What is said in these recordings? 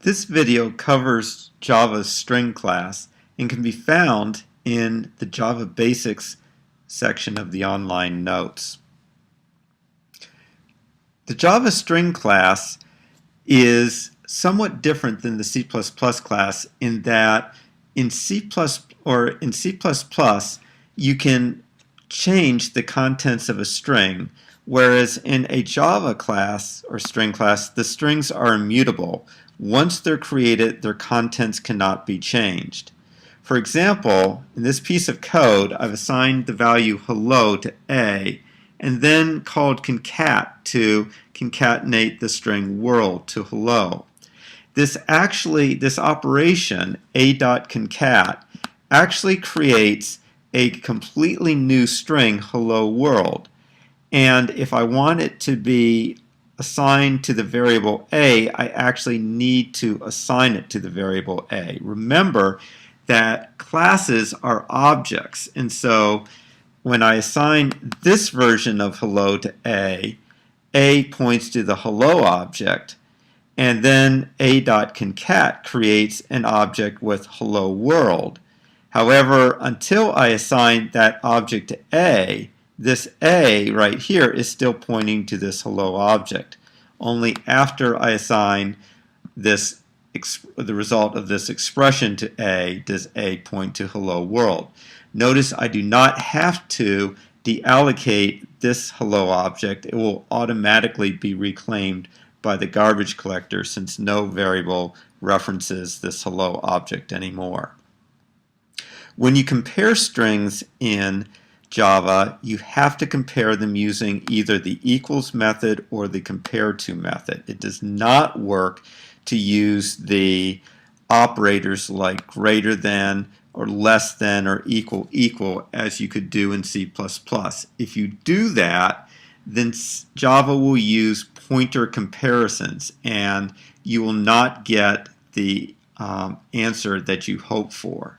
This video covers Java's string class and can be found in the Java Basics section of the online notes. The Java string class is somewhat different than the C++ class in that in C++ you can change the contents of a string, whereas in a Java class or string class the strings are immutable. Once they're created, their contents cannot be changed. For example, in this piece of code I've assigned the value hello to A and then called concat to concatenate the string world to hello. This operation, a.concat, actually creates a completely new string, hello world. And if I want it to be assigned to the variable A, I actually need to assign it to the variable A. Remember that classes are objects, and so when I assign this version of hello to A points to the hello object, and then a.concat creates an object with hello world. However, until I assign that object to A, this A right here is still pointing to this hello object. Only after I assign the result of this expression to A does A point to hello world. Notice I do not have to deallocate this hello object. It will automatically be reclaimed by the garbage collector since no variable references this hello object anymore. When you compare strings in Java, you have to compare them using either the equals method or the compare to method. It does not work to use the operators like greater than or less than or equal as you could do in C++. If you do that, then Java will use pointer comparisons and you will not get the answer that you hope for.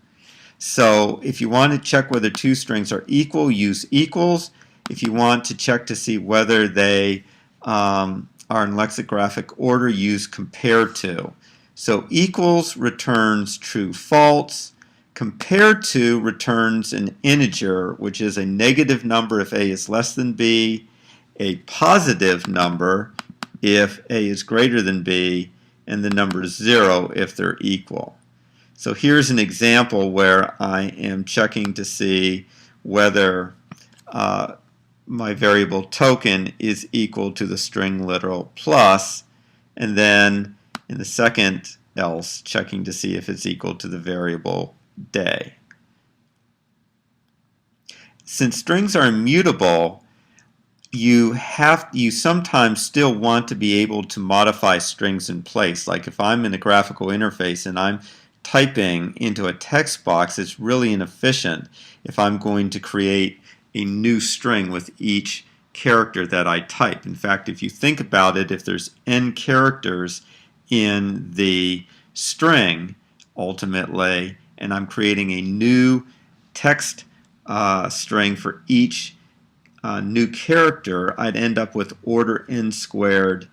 So if you want to check whether two strings are equal, use equals. If you want to check to see whether they are in lexicographic order, use compare to. So equals returns true false. Compare to returns an integer, which is a negative number if A is less than B, a positive number if A is greater than B, and the number 0 if they're equal. So here's an example where I am checking to see whether my variable token is equal to the string literal plus, and then in the second else checking to see if it's equal to the variable day. Since strings are immutable, you sometimes still want to be able to modify strings in place. Like if I'm in a graphical interface and I'm typing into a text box, it's really inefficient if I'm going to create a new string with each character that I type. In fact, if you think about it, if there's n characters in the string ultimately, and I'm creating a new text string for each new character, I'd end up with order n squared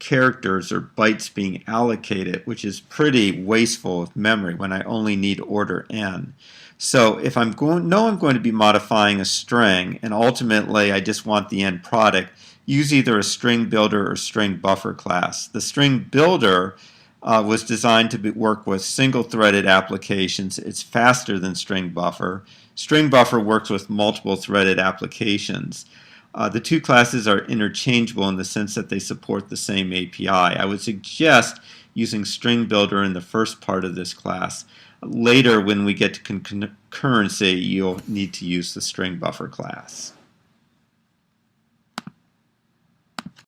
characters or bytes being allocated, which is pretty wasteful of memory when I only need order n. So if I'm going to be modifying a string and ultimately I just want the end product, use either a string builder or string buffer class. The string builder was designed to work with single-threaded applications. It's faster than string buffer. String buffer works with multiple threaded applications. The two classes are interchangeable in the sense that they support the same API. I would suggest using string builder in the first part of this class. Later, when we get to concurrency, you'll need to use the string buffer class.